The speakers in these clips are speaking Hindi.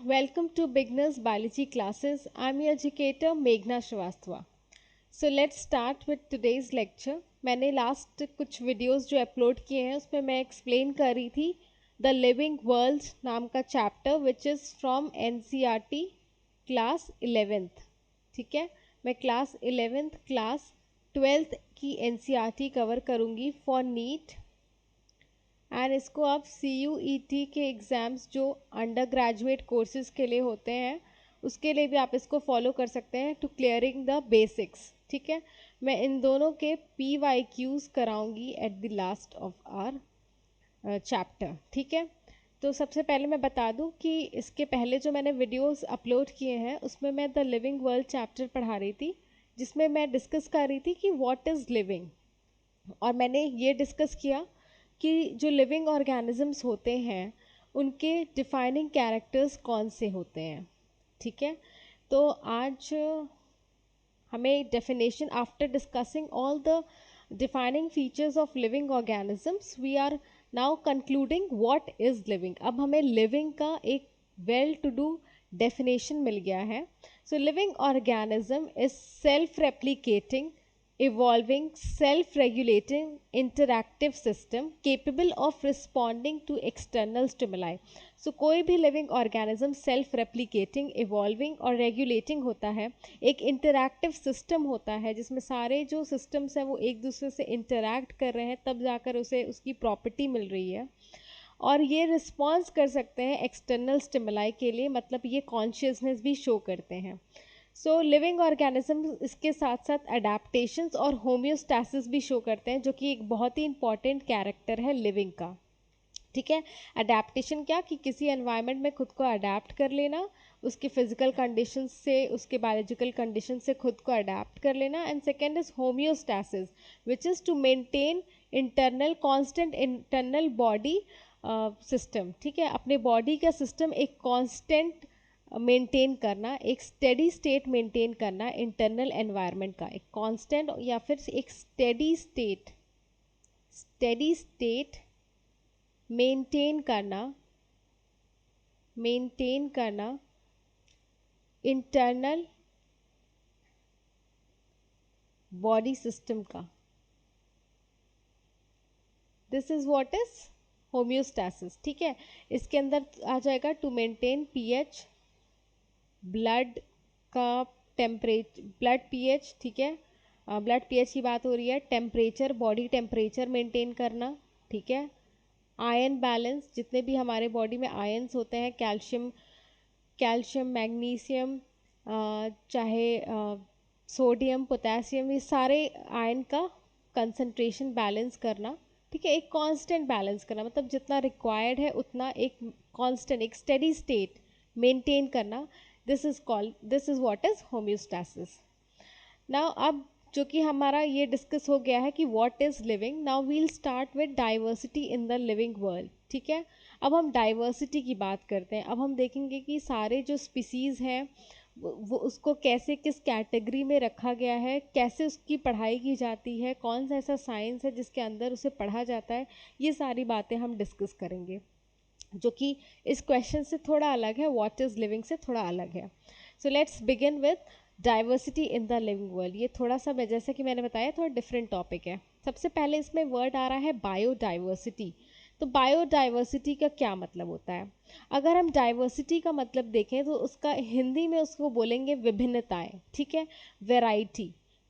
welcome to Beginners Biology classes. I'm your educator Meghna Shrivastava. So let's start with today's lecture. मैंने लास्ट कुछ वीडियोस जो अपलोड किए हैं उसमें मैं एक्सप्लेन कर रही थी द लिविंग वर्ल्ड नाम का chapter which is from NCERT class 11th. ठीक है, मैं क्लास 11th क्लास 12th की एनसीईआरटी कवर करूँगी फॉर नीट एंड इसको आप CUET के एग्ज़ाम्स जो अंडर ग्रेजुएट कोर्सेज़ के लिए होते हैं उसके लिए भी आप इसको फॉलो कर सकते हैं टू क्लियरिंग द बेसिक्स. ठीक है, मैं इन दोनों के PYQs कराऊंगी at the last of our chapter. ठीक है, तो सबसे पहले मैं बता दूं कि इसके पहले जो मैंने वीडियोस अपलोड किए हैं उसमें मैं द लिविंग वर्ल्ड चैप्टर पढ़ा रही थी जिसमें मैं डिस्कस कर रही थी कि व्हाट इज़ लिविंग. और मैंने ये डिस्कस किया कि जो लिविंग ऑर्गेनिजम्स होते हैं उनके डिफाइनिंग कैरेक्टर्स कौन से होते हैं. ठीक है, तो आज हमें definition after discussing all the defining features of living organisms we are now concluding what is living. अब हमें लिविंग का एक वेल टू डू डेफिनेशन मिल गया है. So living organism is self replicating evolving self-regulating interactive system capable of responding to external stimuli. So कोई भी living organism self replicating evolving और regulating होता है. एक interactive system होता है जिसमें सारे जो systems हैं वो एक दूसरे से interact कर रहे हैं, तब जाकर उसे उसकी property मिल रही है और ये रिस्पॉन्स कर सकते हैं एक्सटर्नल स्टिमुलाई के लिए, मतलब ये कॉन्शियसनेस भी शो करते हैं. सो लिविंग ऑर्गेनिज्म इसके साथ साथ अडेप्टेशंस और होम्योस्टैसिस भी शो करते हैं जो कि एक बहुत ही इंपॉर्टेंट कैरेक्टर है लिविंग का. ठीक है, अडेप्टेशन क्या कि किसी एनवायरनमेंट में खुद को अडेप्ट कर लेना, उसके फिजिकल कंडीशन से उसके बायोलॉजिकल कंडीशन से खुद को अडेप्ट कर लेना. And second is homeostasis which is to maintain internal constant internal body system. ठीक है, अपने बॉडी का सिस्टम एक कॉन्स्टेंट मेंटेन करना, एक स्टेडी स्टेट मेंटेन करना इंटरनल एनवायरनमेंट का, एक कांस्टेंट या फिर एक स्टेडी स्टेट मेंटेन करना इंटरनल बॉडी सिस्टम का. This is what is homeostasis. ठीक है, इसके अंदर आ जाएगा टू मेंटेन pH, ब्लड का टेम्परेचर, ब्लड pH. ठीक है, ब्लड pH की बात हो रही है. टेम्परेचर, बॉडी टेम्परेचर मेंटेन करना. ठीक है, आयन बैलेंस, जितने भी हमारे बॉडी में आयन्स होते हैं, कैल्शियम मैग्नीशियम, चाहे सोडियम पोटेशियम, ये सारे आयन का कंसंट्रेशन बैलेंस करना. ठीक है, एक कांस्टेंट बैलेंस करना, मतलब जितना रिक्वायर्ड है उतना एक कांस्टेंट, एक स्टेडी स्टेट मेंटेन करना. This is what is homeostasis. Now अब जो कि हमारा ये डिस्कस हो गया है कि what is living, now we'll start with diversity in the living world. ठीक है, अब हम डाइवर्सिटी की बात करते हैं. अब हम देखेंगे कि सारे जो स्पीसीज़ हैं वो उसको कैसे किस कैटेगरी में रखा गया है, कैसे उसकी पढ़ाई की जाती है, कौन सा ऐसा साइंस है जिसके अंदर उसे पढ़ा जाता है. ये सारी बातें हम डिस्कस करेंगे जो कि इस क्वेश्चन से थोड़ा अलग है, व्हाट इज़ लिविंग से थोड़ा अलग है. So let's begin with diversity in the living world. ये थोड़ा सा जैसे कि मैंने बताया थोड़ा डिफरेंट टॉपिक है. सबसे पहले इसमें वर्ड आ रहा है बायोडाइवर्सिटी. तो बायोडाइवर्सिटी का क्या मतलब होता है? अगर हम डाइवर्सिटी का मतलब देखें तो उसका हिंदी में उसको बोलेंगे विभिन्नताएं. ठीक है,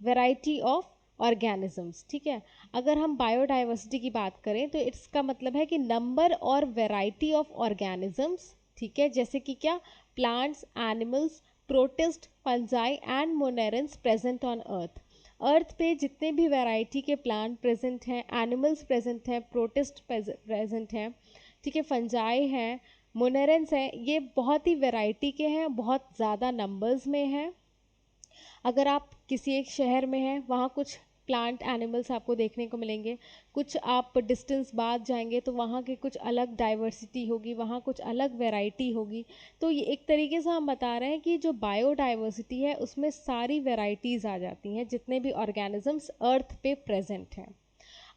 वेराइटी ऑफ ऑर्गेनिजम्स. ठीक है, अगर हम बायोडाइवर्सिटी की बात करें तो इसका मतलब है कि नंबर और वैरायटी ऑफ ऑर्गेनिजम्स. ठीक है, जैसे कि क्या, plants, animals, protist, fungi and monerans present on earth पे जितने भी वैरायटी के प्लांट प्रेजेंट हैं, एनिमल्स प्रेजेंट हैं, प्रोटिस्ट प्रेजेंट हैं, ठीक है, फंजाई हैं, मोनेरेंस हैं, ये बहुत ही वैरायटी के हैं, बहुत ज़्यादा नंबर्स में हैं. अगर आप किसी एक शहर में हैं वहाँ कुछ प्लांट एनिमल्स आपको देखने को मिलेंगे, कुछ आप डिस्टेंस बाद जाएंगे तो वहाँ की कुछ अलग डाइवर्सिटी होगी, वहाँ कुछ अलग वैरायटी होगी. तो ये एक तरीके से हम बता रहे हैं कि जो बायोडाइवर्सिटी है उसमें सारी वैरायटीज़ आ जाती हैं जितने भी ऑर्गेनिजम्स अर्थ पे प्रेजेंट हैं.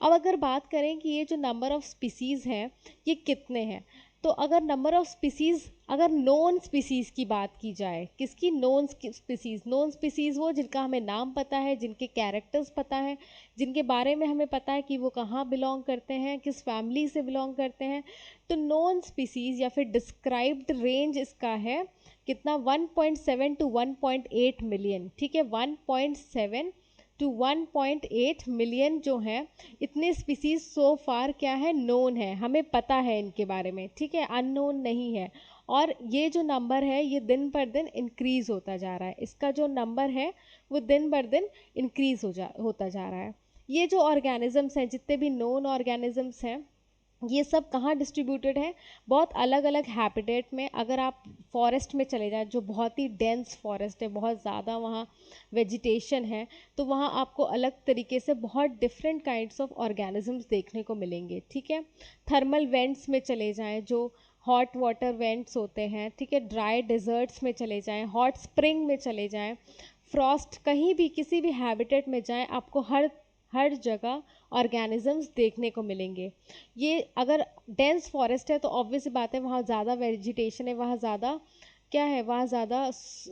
अब अगर बात करें कि ये जो नंबर ऑफ़ स्पीसीज़ हैं ये कितने हैं, तो अगर नंबर ऑफ स्पीसीज़, अगर नोन स्पीसीज़ की बात की जाए, किसकी? Known species. नोन स्पीसीज़ वो जिनका हमें नाम पता है, जिनके कैरेक्टर्स पता है, जिनके बारे में हमें पता है कि वो कहाँ बिलोंग करते हैं, किस फैमिली से बिलोंग करते हैं। तो नोन स्पीसीज़ या फिर डिस्क्राइब्ड रेंज इसका है कितना? 1.7 टू 1.8 मिलियन। ठीक है, 1.7 टू 1.8 मिलियन जो है, इतने स्पीसीज सो फार क्या है? नोन है, हमें पता है इनके बारे में। ठीक है, अननोन नहीं है। और ये जो नंबर है ये दिन पर दिन इंक्रीज होता जा रहा है, इसका जो नंबर है वो दिन पर दिन इंक्रीज होता जा रहा है। ये जो ऑर्गेनिजम्स हैं, जितने भी नोन ऑर्गेनिजम्स हैं, ये सब कहाँ डिस्ट्रीब्यूटेड है? बहुत अलग अलग हैबिटेट में। अगर आप फॉरेस्ट में चले जाएं, जो बहुत ही डेंस फॉरेस्ट है, बहुत ज़्यादा वहाँ वेजिटेशन है, तो वहाँ आपको अलग तरीके से बहुत डिफरेंट काइंड्स ऑफ ऑर्गेनिजम्स देखने को मिलेंगे। ठीक है, थर्मल वेंट्स में चले जाएं, जो हॉट वाटर वेंट्स होते हैं। ठीक है, ड्राई डेजर्ट्स में चले जाएं, हॉट स्प्रिंग में चले जाएं, फ्रॉस्ट, कहीं भी किसी भी हैबिटेट में जाएं, आपको हर जगह ऑर्गेनिजम्स देखने को मिलेंगे। ये अगर डेंस फॉरेस्ट है तो ऑब्वियस बात है वहाँ ज़्यादा वेजिटेशन है, वहाँ ज़्यादा क्या है? वहाँ ज़्यादा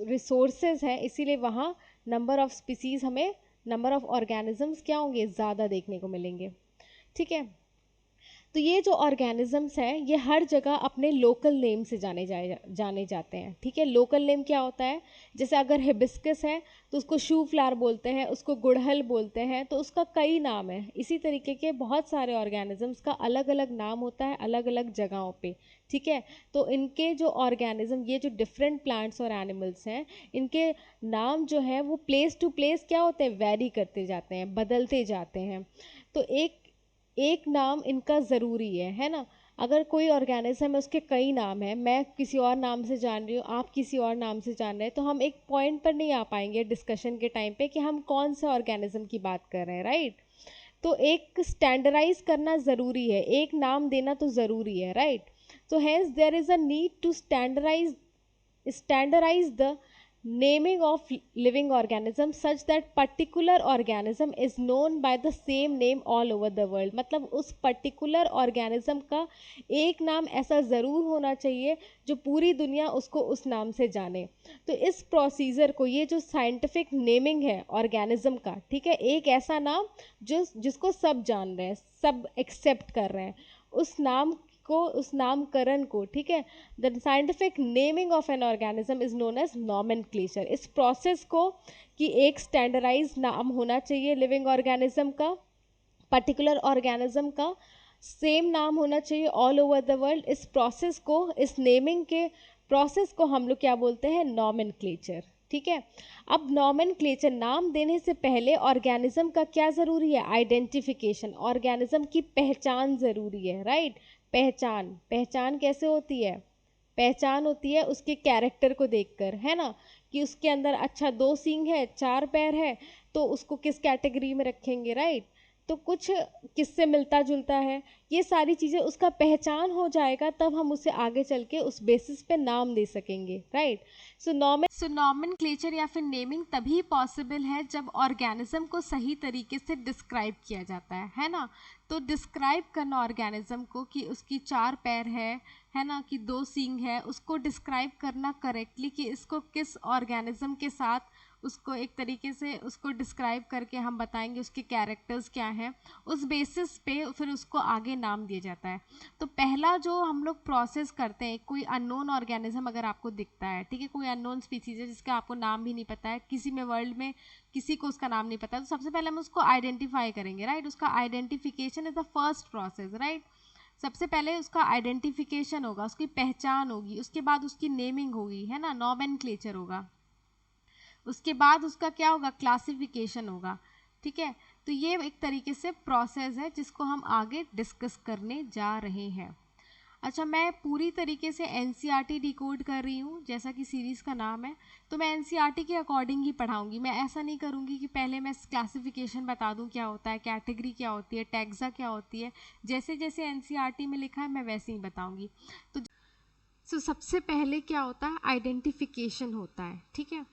रिसोर्सेज हैं, इसीलिए वहाँ नंबर ऑफ स्पीसीज़, हमें नंबर ऑफ ऑर्गेनिजम्स क्या होंगे? ज़्यादा देखने को मिलेंगे। ठीक है, तो ये जो ऑर्गेनिजम्स हैं ये हर जगह अपने लोकल नेम से जाने जाते हैं। ठीक है, लोकल नेम क्या होता है? जैसे अगर हिबिस्कस है तो उसको शू फ्लावर बोलते हैं, उसको गुड़हल बोलते हैं, तो उसका कई नाम है। इसी तरीके के बहुत सारे ऑर्गेनिजम्स का अलग अलग नाम होता है अलग अलग जगहों पे। ठीक है, तो इनके जो ऑर्गेनिज्म, ये जो डिफरेंट प्लांट्स और एनिमल्स हैं, इनके नाम जो है वो प्लेस टू प्लेस क्या होते हैं? वेरी करते जाते हैं, बदलते जाते हैं। तो एक एक नाम इनका ज़रूरी है ना? अगर कोई ऑर्गेनिज्म है उसके कई नाम हैं, मैं किसी और नाम से जान रही हूँ, आप किसी और नाम से जान रहे हैं, तो हम एक पॉइंट पर नहीं आ पाएंगे डिस्कशन के टाइम पे कि हम कौन से ऑर्गेनिज्म की बात कर रहे हैं, राइट? तो एक स्टैंडर्डाइज करना ज़रूरी है, एक नाम देना तो ज़रूरी है, right? So hence there is a need to standardize the naming of living organisms such that particular organism is known by the same name all over the world। मतलब उस पर्टिकुलर ऑर्गेनिज्म का एक नाम ऐसा ज़रूर होना चाहिए जो पूरी दुनिया उसको उस नाम से जाने। तो इस प्रोसीजर को, ये जो साइंटिफिक नेमिंग है ऑर्गेनिज्म का, ठीक है, एक ऐसा नाम जिसको सब जान रहे हैं, सब एक्सेप्ट कर रहे हैं, उस नाम को, उस नामकरण को। ठीक है, the scientific naming of an organism is known as nomenclature. इस प्रोसेस को कि एक स्टैंडर्डाइज नाम होना चाहिए लिविंग ऑर्गेनिज्म का, पर्टिकुलर ऑर्गेनिज्म का सेम नाम होना चाहिए ऑल ओवर द वर्ल्ड। इस प्रोसेस को, इस नेमिंग के प्रोसेस को हम लोग क्या बोलते हैं? नॉमेनक्लेचर। ठीक है, अब नॉमेनक्लेचर, नाम देने से पहले ऑर्गेनिज्म का क्या ज़रूरी है? आइडेंटिफिकेशन, ऑर्गेनिज्म की पहचान ज़रूरी है, राइट? पहचान कैसे होती है? पहचान होती है उसके कैरेक्टर को देखकर, है ना? कि उसके अंदर अच्छा 2 सींग है, 4 पैर है, तो उसको किस कैटेगरी में रखेंगे, राइट? तो कुछ किससे मिलता जुलता है, ये सारी चीज़ें उसका पहचान हो जाएगा, तब हम उसे आगे चल के उस बेसिस पे नाम दे सकेंगे, राइट? सो नॉमेनक्लेचर या फिर नेमिंग तभी पॉसिबल है जब ऑर्गेनिज्म को सही तरीके से डिस्क्राइब किया जाता है ना? तो डिस्क्राइब करना ऑर्गेनिज्म को कि उसकी 4 पैर है ना, कि 2 सींग है, उसको डिस्क्राइब करना करेक्टली कि इसको किस ऑर्गेनिज्म के साथ, उसको एक तरीके से उसको डिस्क्राइब करके हम बताएंगे उसके कैरेक्टर्स क्या हैं, उस बेसिस पे फिर उसको आगे नाम दिया जाता है। तो पहला जो हम लोग प्रोसेस करते हैं, कोई अननोन ऑर्गेनिज्म अगर आपको दिखता है, ठीक है, कोई अननोन स्पीसीज है जिसका आपको नाम भी नहीं पता है, किसी में वर्ल्ड में किसी को उसका नाम नहीं पता, तो सबसे पहले हम उसको आइडेंटिफाई करेंगे, राइट? उसका identification is the first process, right? सबसे पहले उसका आइडेंटिफिकेशन होगा, उसकी पहचान होगी, उसके बाद उसकी नेमिंग होगी, है ना, नॉमेनक्लेचर होगा, उसके बाद उसका क्या होगा? क्लासिफिकेशन होगा। ठीक है, तो ये एक तरीके से प्रोसेस है जिसको हम आगे डिस्कस करने जा रहे हैं। अच्छा, मैं पूरी तरीके से एनसीईआरटी डिकोड कर रही हूँ, जैसा कि सीरीज़ का नाम है, तो मैं एनसीईआरटी के अकॉर्डिंग ही पढ़ाऊँगी। मैं ऐसा नहीं करूँगी कि पहले मैं क्लासिफिकेशन बता दूँ क्या होता है, कैटेगरी क्या होती है, टैक्सा क्या होती है, जैसे जैसे एनसीईआरटी में लिखा है मैं वैसे ही बताऊँगी। तो सबसे पहले क्या होता है? आइडेंटिफिकेशन होता है। ठीक है,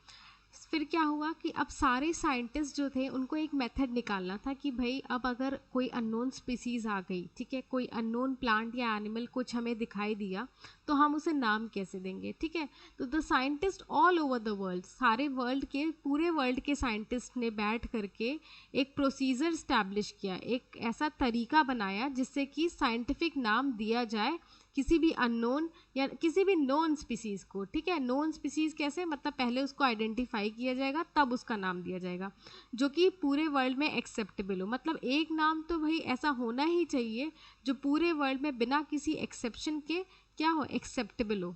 फिर क्या हुआ कि अब सारे साइंटिस्ट जो थे उनको एक मेथड निकालना था कि भाई अब अगर कोई अननोन स्पीसीज आ गई, ठीक है, कोई अननोन प्लांट या एनिमल कुछ हमें दिखाई दिया, तो हम उसे नाम कैसे देंगे, ठीक है। तो the scientist all over the world, सारे वर्ल्ड के, पूरे वर्ल्ड के साइंटिस्ट ने बैठ करके एक प्रोसीजर स्टैब्लिश किया, एक ऐसा तरीका बनाया जिससे कि साइंटिफिक नाम दिया जाए किसी भी अननोन या किसी भी नोन स्पीसीज को, ठीक है। नोन स्पीसीज कैसे, मतलब पहले उसको आइडेंटिफाई किया जाएगा तब उसका नाम दिया जाएगा, जो कि पूरे वर्ल्ड में एक्सेप्टेबल हो। मतलब एक नाम तो भाई ऐसा होना ही चाहिए जो पूरे वर्ल्ड में बिना किसी एक्सेप्शन के क्या हो, एक्सेप्टेबल हो,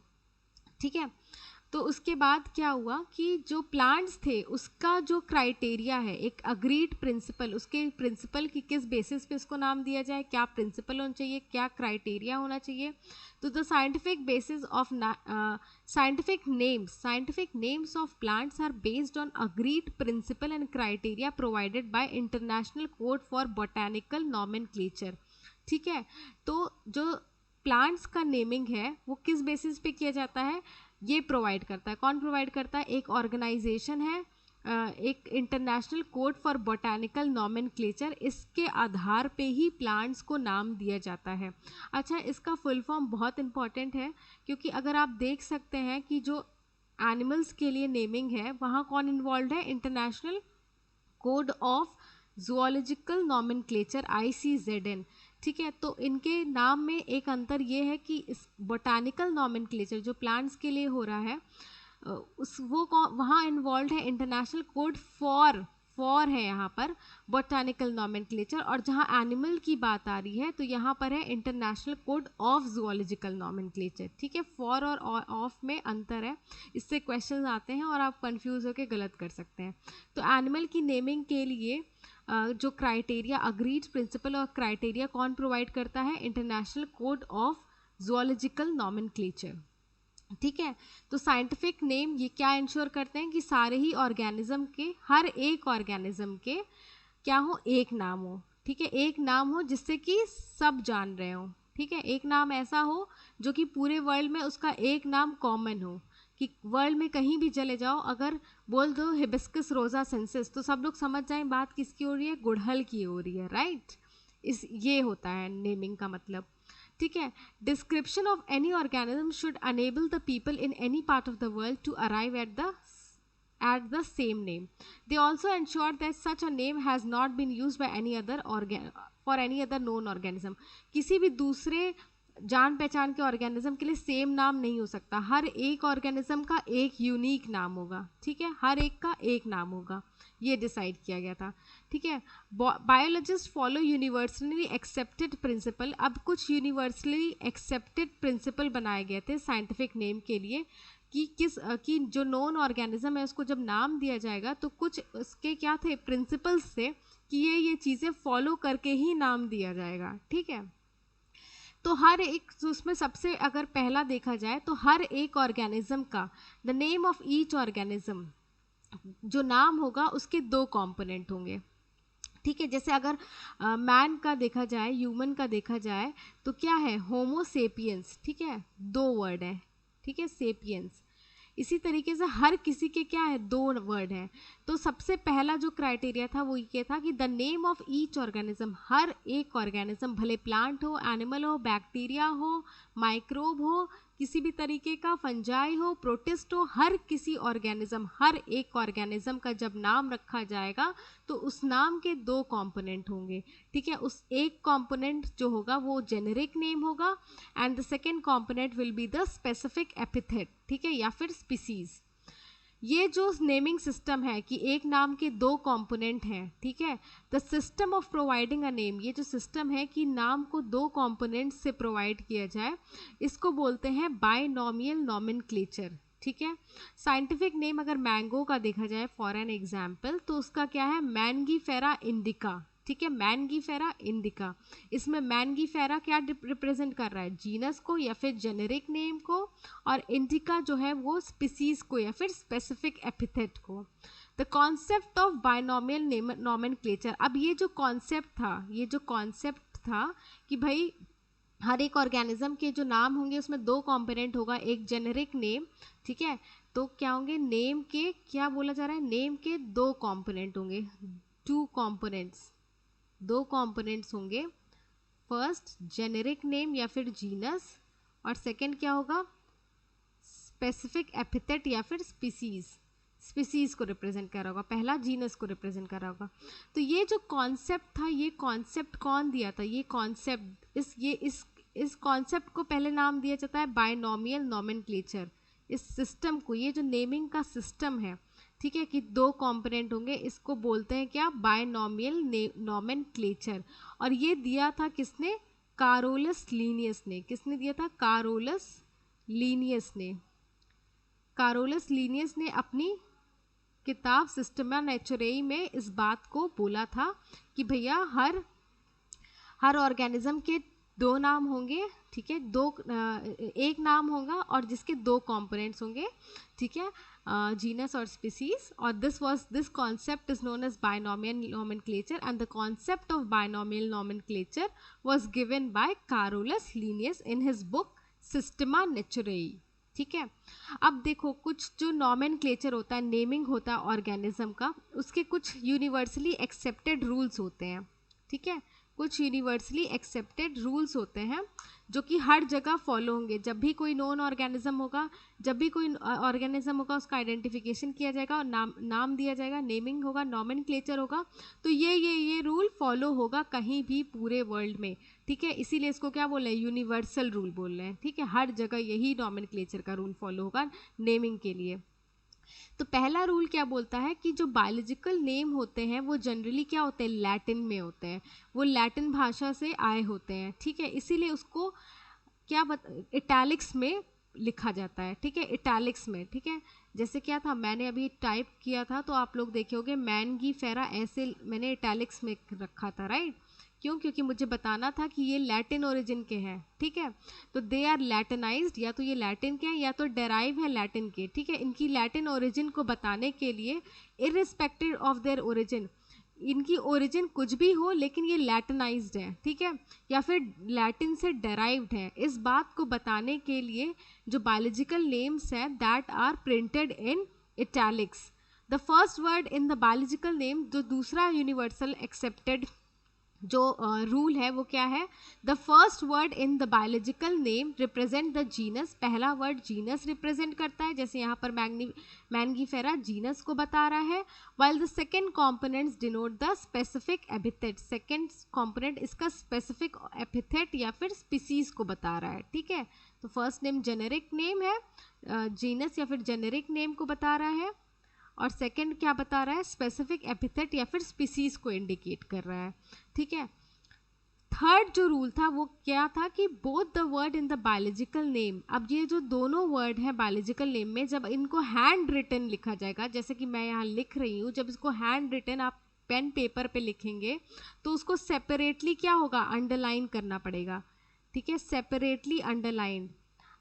ठीक है। तो उसके बाद क्या हुआ कि जो प्लांट्स थे उसका जो क्राइटेरिया है, एक अग्रीड प्रिंसिपल, उसके प्रिंसिपल की किस बेसिस पे उसको नाम दिया जाए, क्या प्रिंसिपल होना चाहिए, क्या क्राइटेरिया होना चाहिए। तो the scientific basis of scientific names of plants are based on agreed principle and criteria provided by international code for botanical nomenclature, ठीक है। तो जो प्लांट्स का नेमिंग है वो किस बेसिस पे किया जाता है, ये प्रोवाइड करता है। कौन प्रोवाइड करता है, एक ऑर्गेनाइजेशन है, एक international code for botanical nomenclature, इसके आधार पे ही प्लांट्स को नाम दिया जाता है। अच्छा, इसका फुल फॉर्म बहुत इंपॉर्टेंट है, क्योंकि अगर आप देख सकते हैं कि जो एनिमल्स के लिए नेमिंग है वहाँ कौन इन्वॉल्व है, international code of zoological nomenclature ICZN, ठीक है। तो इनके नाम में एक अंतर ये है कि इस बोटानिकल नॉमेनक्लेचर जो प्लांट्स के लिए हो रहा है उस वो वहाँ इन्वॉल्व है इंटरनेशनल कोड फॉर है यहाँ पर बोटानिकल नॉमेनक्लेचर, और जहाँ एनिमल की बात आ रही है तो यहाँ पर है international code of zoological nomenclature, ठीक है। फॉर और ऑफ में अंतर है, इससे क्वेश्चन आते हैं और आप कंफ्यूज होकर गलत कर सकते हैं। तो एनिमल की नेमिंग के लिए जो क्राइटेरिया, अग्रीड प्रिंसिपल और क्राइटेरिया कौन प्रोवाइड करता है, international code of zoological nomenclature, ठीक है। तो साइंटिफिक नेम ये क्या इंश्योर करते हैं कि सारे ही ऑर्गेनिज्म के, हर एक ऑर्गेनिज्म के क्या हो, एक नाम हो, ठीक है। एक नाम हो जिससे कि सब जान रहे हो, ठीक है। एक नाम ऐसा हो जो कि पूरे वर्ल्ड में उसका एक नाम कॉमन हो, कि वर्ल्ड में कहीं भी चले जाओ अगर बोल दो हिबिस्कस रोजा सेंसिस तो सब लोग समझ जाएं बात किसकी हो रही है, गुड़हल की हो रही है, राइट। इस ये होता है नेमिंग का मतलब, ठीक है। Description of any organism should enable the people in any part of the world to arrive at the same name. They also ensure that such a name has not been used by any other for any other known organism. किसी भी दूसरे जान पहचान के ऑर्गेनिज्म के लिए सेम नाम नहीं हो सकता, हर एक ऑर्गेनिज्म का एक यूनिक नाम होगा, ठीक है, हर एक का एक नाम होगा, ये डिसाइड किया गया था, ठीक है। Biologist follow universally accepted principal, अब कुछ यूनिवर्सली एक्सेप्टेड प्रिंसिपल बनाए गए थे साइंटिफिक नेम के लिए कि कि जो नॉन ऑर्गेनिज्म है उसको जब नाम दिया जाएगा तो कुछ उसके क्या थे प्रिंसिपल्स थे कि ये चीज़ें फॉलो करके ही नाम दिया जाएगा, ठीक है। तो हर एक उसमें सबसे अगर पहला देखा जाए तो हर एक ऑर्गेनिज्म का the name of each organism, जो नाम होगा उसके दो कंपोनेंट होंगे, ठीक है। जैसे अगर मैन का देखा जाए, ह्यूमन का देखा जाए तो क्या है, होमो सेपियंस, ठीक है, दो वर्ड है, ठीक है, सेपियंस। इसी तरीके से हर किसी के क्या है, दो वर्ड हैं। तो सबसे पहला जो क्राइटेरिया था वो ये था कि the name of each organism, हर एक ऑर्गेनिज्म, भले प्लांट हो, एनिमल हो, बैक्टीरिया हो, माइक्रोब हो, किसी भी तरीके का फंजाई हो, प्रोटिस्ट हो, हर किसी ऑर्गेनिज्म, हर एक ऑर्गेनिज्म का जब नाम रखा जाएगा तो उस नाम के दो कंपोनेंट होंगे, ठीक है। उस एक कंपोनेंट जो होगा वो जेनेरिक नेम होगा and the second component will be the specific epithet, ठीक है, या फिर स्पीसीज। ये जो नेमिंग सिस्टम है कि एक नाम के दो कंपोनेंट हैं, ठीक है, the system of providing a name, ये जो सिस्टम है कि नाम को दो कंपोनेंट से प्रोवाइड किया जाए, इसको बोलते हैं बायनॉमियल नॉमेनक्लेचर, ठीक है। साइंटिफिक नेम अगर मैंगो का देखा जाए फॉर एन एग्जाम्पल तो उसका क्या है, मैनगीफेरा इंडिका, ठीक है, मैनगीफेरा इंडिका। इसमें मैनगीफेरा क्या रिप्रेजेंट कर रहा है, जीनस को या फिर जेनेरिक नेम को, और इंडिका जो है वो स्पीसीज को या फिर स्पेसिफिक एपिथेट को। The concept of binomial nomenclature, अब ये जो कॉन्सेप्ट था कि भाई हर एक ऑर्गेनिज्म के जो नाम होंगे उसमें दो कंपोनेंट होगा, एक जेनेरिक नेम, ठीक है, तो क्या होंगे, नेम के क्या बोला जा रहा है, नेम के दो कंपोनेंट होंगे, टू कंपोनेंट्स, दो कंपोनेंट्स होंगे। फर्स्ट जेनेरिक नेम या फिर जीनस, और सेकंड क्या होगा, स्पेसिफिक एपिथेट या फिर स्पीसीज, स्पीसीज को रिप्रेजेंट कर रहा होगा, पहला जीनस को रिप्रेजेंट कर रहा होगा। तो ये जो कॉन्सेप्ट था, ये कॉन्सेप्ट कौन दिया था, ये कॉन्सेप्ट इस कॉन्सेप्ट को पहले नाम दिया जाता है बायनॉमियल नॉमेनक्लेचर। इस सिस्टम को, ये जो नेमिंग का सिस्टम है, ठीक है, कि दो कंपोनेंट होंगे, इसको बोलते हैं क्या, बायनॉमियल नॉमेनक्लेचर। और ये दिया था किसने, कारोलस लीनियस ने। किसने दिया था, कारोलस लीनियस ने। कारोलस लीनियस ने अपनी किताब सिस्टमा नेचुरेई में इस बात को बोला था कि भैया हर ऑर्गेनिज्म के दो नाम होंगे, ठीक है, एक नाम होगा और जिसके दो कंपोनेंट्स होंगे, ठीक है, जीनस और स्पीसीज। और this concept is known as binomial nomenclature, and the concept of binomial nomenclature was given by Carolus Linnaeus in his book Systema Naturae. ठीक है, अब देखो, कुछ जो नॉमेनक्लेचर होता है, नेमिंग होता है ऑर्गेनिज्म का, उसके कुछ यूनिवर्सली एक्सेप्टेड रूल्स होते हैं। ठीक है, कुछ यूनिवर्सली एक्सेप्टेड रूल्स होते हैं जो कि हर जगह फॉलो होंगे। जब भी कोई नॉन ऑर्गेनिज्म होगा, जब भी कोई ऑर्गेनिज्म होगा, उसका आइडेंटिफिकेशन किया जाएगा और नाम दिया जाएगा, नेमिंग होगा, नॉमेनक्लेचर होगा। तो ये रूल फॉलो होगा कहीं भी पूरे वर्ल्ड में। ठीक है, इसीलिए इसको क्या बोल रहे हैं, यूनिवर्सल रूल बोल रहे हैं। ठीक है, हर जगह यही नॉमेनक्लेचर का रूल फॉलो होगा नेमिंग के लिए। तो पहला रूल क्या बोलता है कि जो बायोलॉजिकल नेम होते हैं वो जनरली क्या होते हैं, लैटिन में होते हैं, वो लैटिन भाषा से आए होते हैं। ठीक है, इसीलिए उसको क्या इटैलिक्स में लिखा जाता है। ठीक है, इटैलिक्स में। ठीक है, जैसे क्या था, मैंने अभी टाइप किया था तो आप लोग देखे होंगे मैनगीफेरा, ऐसे मैंने इटैलिक्स में रखा था, राइट। क्यों, क्योंकि मुझे बताना था कि ये लैटिन ओरिजिन के हैं। ठीक है, तो दे आर लैटिनाइज्ड, या तो ये लैटिन के हैं या तो डेराइव है लैटिन के। ठीक है, इनकी लैटिन ओरिजिन को बताने के लिए, इररिस्पेक्टिव ऑफ देयर ओरिजिन, इनकी ओरिजिन कुछ भी हो लेकिन ये लैटिनाइज्ड है, ठीक है, या फिर लैटिन से डेराइव्ड है, इस बात को बताने के लिए जो बायोलॉजिकल नेम्स हैं that are printed in italics. The first word in the biological name, जो दूसरा यूनिवर्सल एक्सेप्टेड जो रूल है वो क्या है, the first word in the biological name represent the genus. पहला वर्ड जीनस रिप्रेजेंट करता है, जैसे यहाँ पर मैनगीफेरा जीनस को बता रहा है, while the second components denote the specific epithet। Second component इसका स्पेसिफिक एपिथेट या फिर स्पीसीज को बता रहा है। ठीक है, तो फर्स्ट नेम जेनेरिक नेम है, जीनस या फिर जेनेरिक नेम को बता रहा है, और सेकंड क्या बता रहा है, स्पेसिफिक एपिथेट या फिर स्पीसीज को इंडिकेट कर रहा है। ठीक है, थर्ड जो रूल था वो क्या था कि both the word in the biological name, अब ये जो दोनों वर्ड है बायोलॉजिकल नेम में, जब इनको हैंड रिटन लिखा जाएगा, जैसे कि मैं यहाँ लिख रही हूँ, जब इसको हैंड रिटन आप पेन पेपर पे लिखेंगे तो उसको सेपरेटली क्या होगा, अंडरलाइन करना पड़ेगा। ठीक है, सेपरेटली अंडरलाइन।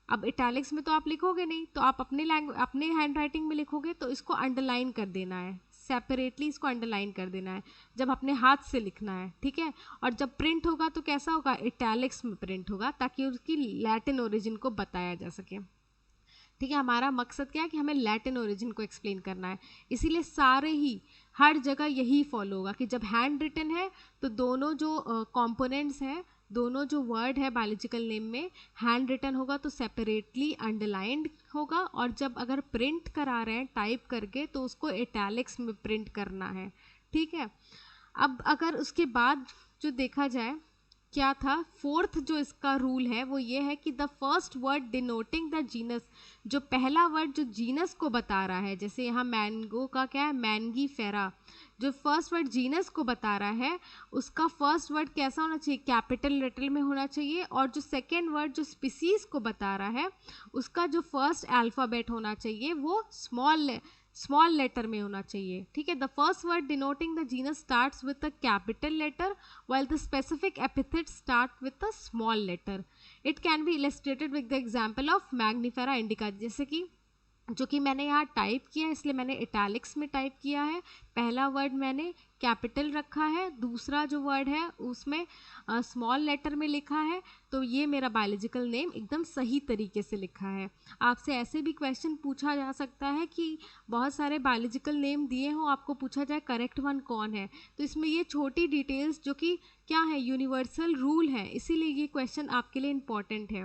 अब इटैलिक्स में तो आप लिखोगे नहीं, तो आप अपने हैंड राइटिंग में लिखोगे तो इसको अंडरलाइन कर देना है, सेपरेटली इसको अंडरलाइन कर देना है जब अपने हाथ से लिखना है। ठीक है, और जब प्रिंट होगा तो कैसा होगा, इटैलिक्स में प्रिंट होगा, ताकि उसकी लैटिन ओरिजिन को बताया जा सके। ठीक है, हमारा मकसद क्या है कि हमें लैटिन ओरिजिन को एक्सप्लेन करना है, इसीलिए सारे ही हर जगह यही फॉलो होगा कि जब हैंड रिटन है तो दोनों जो कंपोनेंट्स हैं, दोनों जो वर्ड है बायोलॉजिकल नेम में हैंड रिटन होगा तो सेपरेटली अंडरलाइंड होगा, और जब अगर प्रिंट करा रहे हैं टाइप करके तो उसको इटैलिक्स में प्रिंट करना है। ठीक है, अब अगर उसके बाद जो देखा जाए क्या था, फोर्थ जो इसका रूल है वो ये है कि the first word denoting the genus, जो पहला वर्ड जो जीनस को बता रहा है, जैसे यहाँ मैंगो का क्या है, मैनगीफेरा, जो फर्स्ट वर्ड जीनस को बता रहा है उसका फर्स्ट वर्ड कैसा होना चाहिए, कैपिटल लेटर में होना चाहिए, और जो सेकेंड वर्ड जो स्पीसीज को बता रहा है उसका जो फर्स्ट अल्फ़ाबेट होना चाहिए वो स्मॉल लेटर में होना चाहिए। ठीक है, the first word denoting the genus starts with the capital letter while the specific epithets start with a small letter. It can be illustrated with the example of Magnifera indica, जैसे कि जो कि मैंने यहाँ टाइप किया है, इसलिए मैंने इटैलिक्स में टाइप किया है। पहला वर्ड मैंने कैपिटल रखा है, दूसरा जो वर्ड है उसमें स्मॉल लेटर में लिखा है। तो ये मेरा बायोलॉजिकल नेम एकदम सही तरीके से लिखा है। आपसे ऐसे भी क्वेश्चन पूछा जा सकता है कि बहुत सारे बायोलॉजिकल नेम दिए हों, आपको पूछा जाए करेक्ट वन कौन है। तो इसमें ये छोटी डिटेल्स जो कि क्या है, यूनिवर्सल रूल है, इसीलिए ये क्वेश्चन आपके लिए इम्पॉर्टेंट है।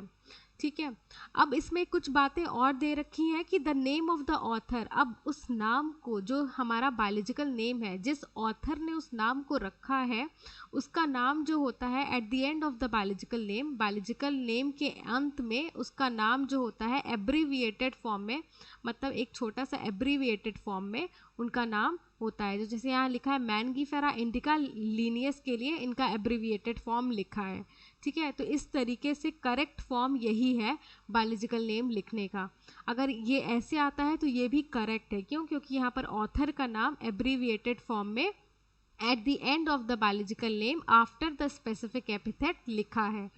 ठीक है, अब इसमें कुछ बातें और दे रखी हैं कि the name of the author. अब उस नाम को, जो हमारा बायोलॉजिकल नेम है, जिस ऑथर ने उस नाम को रखा है, उसका नाम जो होता है at the end of the biological name के अंत में उसका नाम जो होता है एब्रीविएटेड फॉर्म में, मतलब एक छोटा सा एब्रीविएटेड फॉर्म में उनका नाम होता है। जो जैसे यहाँ लिखा है मैनगिफेरा इंडिका लीनियस के लिए इनका एब्रीविएटेड फॉर्म लिखा है। ठीक है, तो इस तरीके से करेक्ट फॉर्म यही है बायोलॉजिकल नेम लिखने का। अगर ये ऐसे आता है तो ये भी करेक्ट है, क्यों? क्योंकि यहाँ पर ऑथर का नाम एब्रीविएटेड फॉर्म में at the end of the biological name after the specific epithet लिखा है।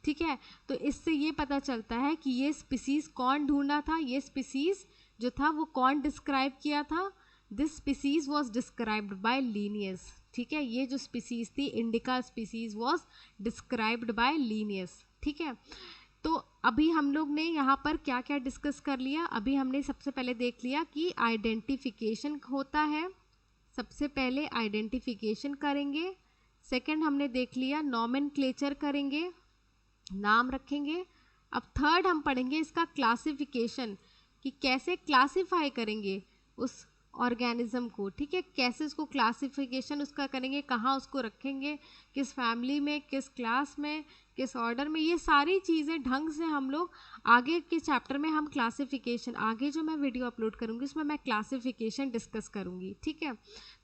ठीक है, तो इससे ये पता चलता है कि ये स्पीसीज कौन ढूंढा था, ये स्पीसीज जो था वो कौन डिस्क्राइब किया था। This species was described by Linnaeus. ठीक है, ये जो स्पीसीज थी indica species was described by Linnaeus. ठीक है, तो अभी हम लोग ने यहाँ पर क्या क्या डिस्कस कर लिया। अभी हमने सबसे पहले देख लिया कि आइडेंटिफिकेशन होता है, सबसे पहले आइडेंटिफिकेशन करेंगे। सेकंड हमने देख लिया नॉमेनक्लेचर करेंगे, नाम रखेंगे। अब थर्ड हम पढ़ेंगे इसका क्लासिफिकेशन, कि कैसे क्लासिफाई करेंगे उस ऑर्गेनिज्म को। ठीक है, कैसे उसको क्लासिफिकेशन उसका करेंगे, कहाँ उसको रखेंगे, किस फैमिली में, किस क्लास में, किस ऑर्डर में, ये सारी चीज़ें ढंग से हम लोग आगे के चैप्टर में हम क्लासिफिकेशन, आगे जो मैं वीडियो अपलोड करूँगी उसमें मैं क्लासिफिकेशन डिस्कस करूँगी। ठीक है,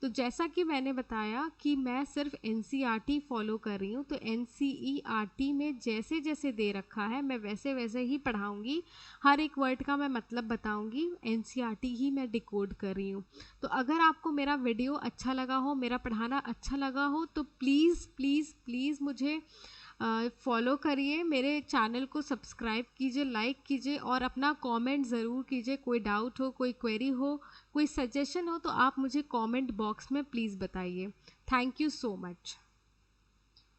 तो जैसा कि मैंने बताया कि मैं सिर्फ एनसीईआरटी फॉलो कर रही हूँ, तो एनसीईआरटी में जैसे जैसे दे रखा है मैं वैसे वैसे ही पढ़ाऊँगी, हर एक वर्ड का मैं मतलब बताऊँगी, एनसीईआरटी ही मैं डिकोड कर रही हूँ। तो अगर आपको मेरा वीडियो अच्छा लगा हो, मेरा पढ़ाना अच्छा लगा हो, तो प्लीज़ प्लीज़ प्लीज़ मुझे फॉलो करिए, मेरे चैनल को सब्सक्राइब कीजिए, लाइक कीजिए और अपना कमेंट ज़रूर कीजिए। कोई डाउट हो, कोई क्वेरी हो, कोई सजेशन हो तो आप मुझे कमेंट बॉक्स में प्लीज़ बताइए। Thank you so much.